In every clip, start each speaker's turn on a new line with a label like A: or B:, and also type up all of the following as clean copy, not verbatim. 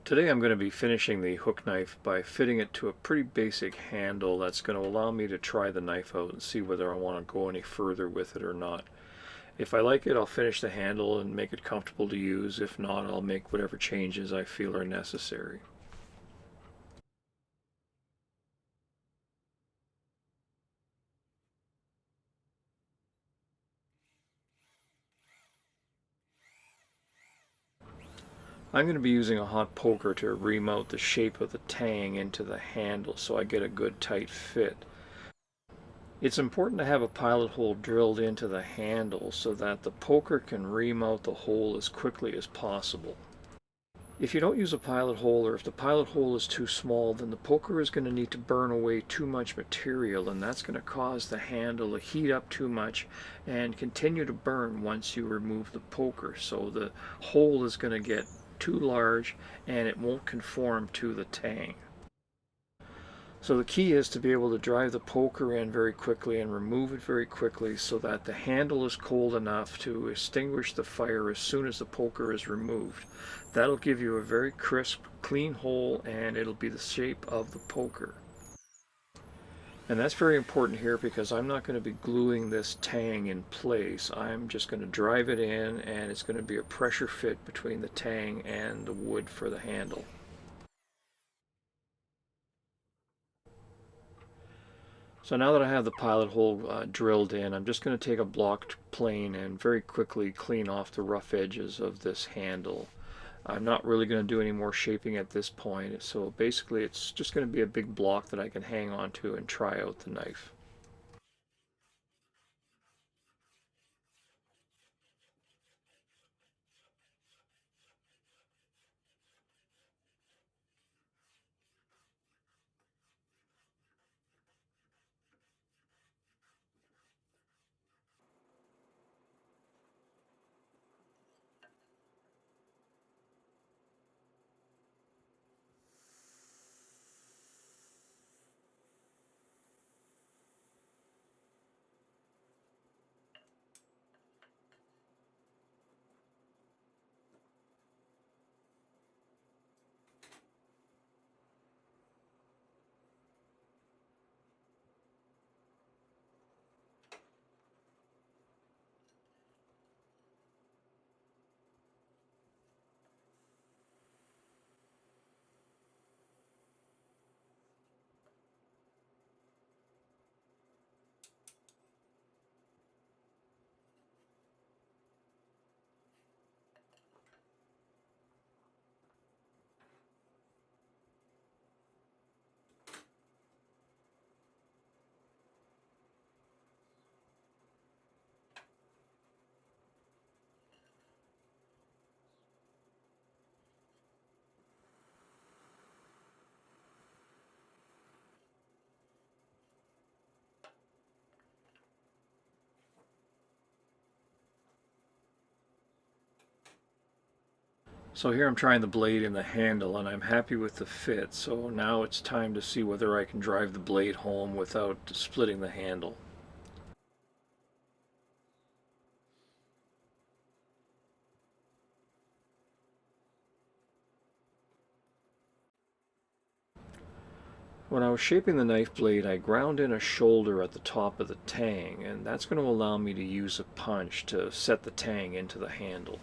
A: Today I'm going to be finishing the hook knife by fitting it to a pretty basic handle that's going to allow me to try the knife out and see whether I want to go any further with it or not. If I like it, I'll finish the handle and make it comfortable to use. If not, I'll make whatever changes I feel are necessary. I'm going to be using a hot poker to ream out the shape of the tang into the handle so I get a good tight fit. It's important to have a pilot hole drilled into the handle so that the poker can ream out the hole as quickly as possible. If you don't use a pilot hole, or if the pilot hole is too small, then the poker is going to need to burn away too much material, and that's going to cause the handle to heat up too much and continue to burn once you remove the poker. So the hole is going to get too large and it won't conform to the tang. So the key is to be able to drive the poker in very quickly and remove it very quickly so that the handle is cold enough to extinguish the fire as soon as the poker is removed. That'll give you a very crisp, clean hole, and it'll be the shape of the poker. And that's very important here because I'm not going to be gluing this tang in place. I'm just going to drive it in, and it's going to be a pressure fit between the tang and the wood for the handle. So now that I have the pilot hole drilled in, I'm just going to take a blocked plane and very quickly clean off the rough edges of this handle. I'm not really going to do any more shaping at this point, so basically it's just going to be a big block that I can hang on to and try out the knife. So here I'm trying the blade in the handle and I'm happy with the fit, so now it's time to see whether I can drive the blade home without splitting the handle. When I was shaping the knife blade, I ground in a shoulder at the top of the tang, and that's going to allow me to use a punch to set the tang into the handle.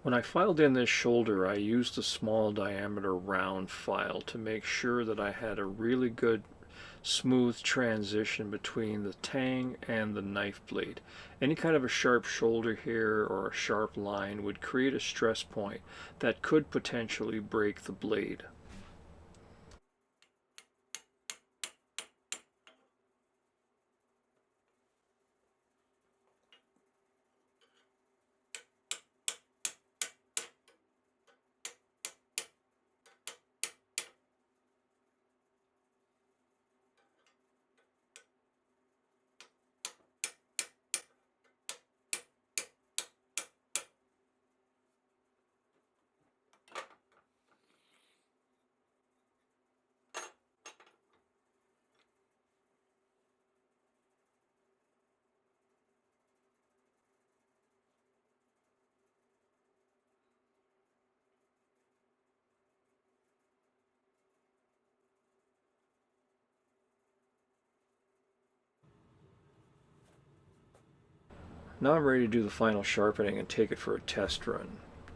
A: When I filed in this shoulder, I used a small diameter round file to make sure that I had a really good smooth transition between the tang and the knife blade. Any kind of a sharp shoulder here or a sharp line would create a stress point that could potentially break the blade. Now I'm ready to do the final sharpening and take it for a test run.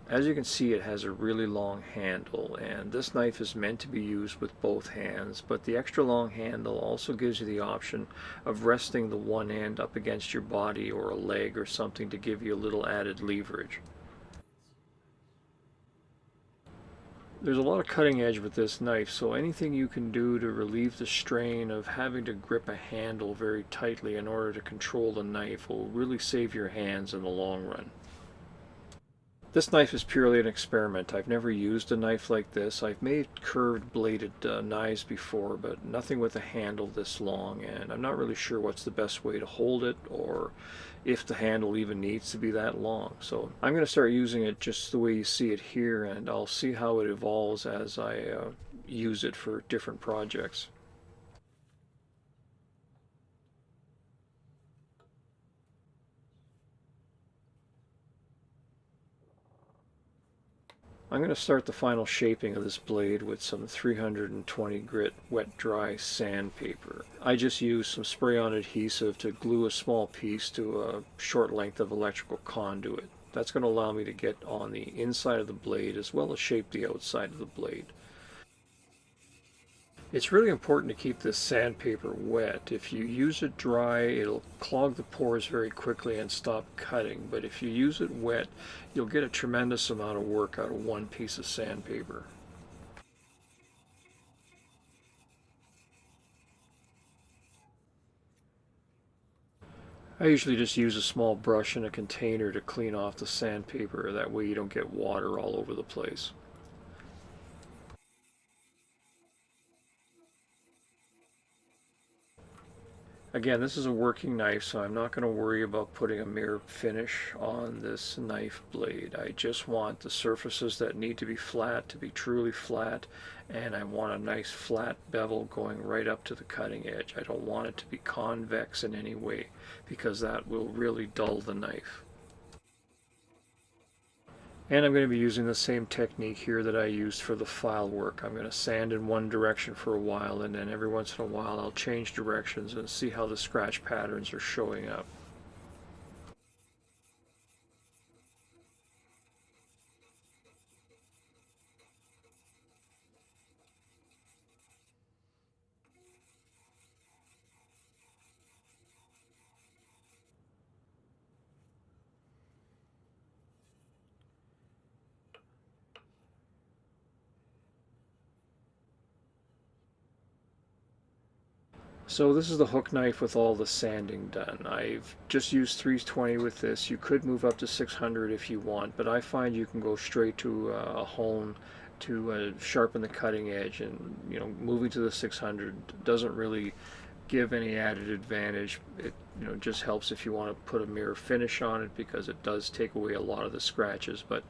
A: As you can see, it has a really long handle, and this knife is meant to be used with both hands, but the extra long handle also gives you the option of resting the one end up against your body or a leg or something to give you a little added leverage. There's a lot of cutting edge with this knife, so anything you can do to relieve the strain of having to grip a handle very tightly in order to control the knife will really save your hands in the long run. This knife is purely an experiment. I've never used a knife like this. I've made curved bladed knives before, but nothing with a handle this long, and I'm not really sure what's the best way to hold it or if the handle even needs to be that long. So I'm going to start using it just the way you see it here, and I'll see how it evolves as I use it for different projects. I'm going to start the final shaping of this blade with some 320 grit wet dry sandpaper. I just used some spray-on adhesive to glue a small piece to a short length of electrical conduit. That's going to allow me to get on the inside of the blade as well as shape the outside of the blade. It's really important to keep this sandpaper wet. If you use it dry, it'll clog the pores very quickly and stop cutting. But if you use it wet, you'll get a tremendous amount of work out of one piece of sandpaper. I usually just use a small brush in a container to clean off the sandpaper. That way you don't get water all over the place. Again, this is a working knife, so I'm not going to worry about putting a mirror finish on this knife blade. I just want the surfaces that need to be flat to be truly flat, and I want a nice flat bevel going right up to the cutting edge. I don't want it to be convex in any way, because that will really dull the knife. And I'm going to be using the same technique here that I used for the file work. I'm going to sand in one direction for a while, and then every once in a while I'll change directions and see how the scratch patterns are showing up. So this is the hook knife with all the sanding done. I've just used 320 with this. You could move up to 600 if you want, but I find you can go straight to a hone to sharpen the cutting edge, and moving to the 600 doesn't really give any added advantage. It just helps if you want to put a mirror finish on it, because it does take away a lot of the scratches, but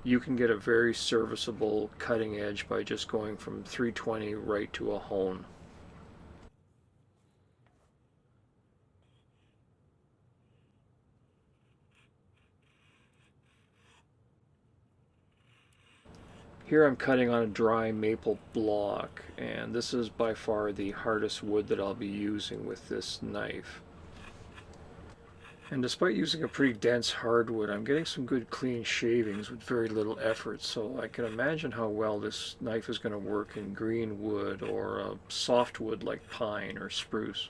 A: you can get a very serviceable cutting edge by just going from 320 right to a hone. Here I'm cutting on a dry maple block, and this is by far the hardest wood that I'll be using with this knife. And despite using a pretty dense hardwood, I'm getting some good clean shavings with very little effort, so I can imagine how well this knife is going to work in green wood or soft wood like pine or spruce.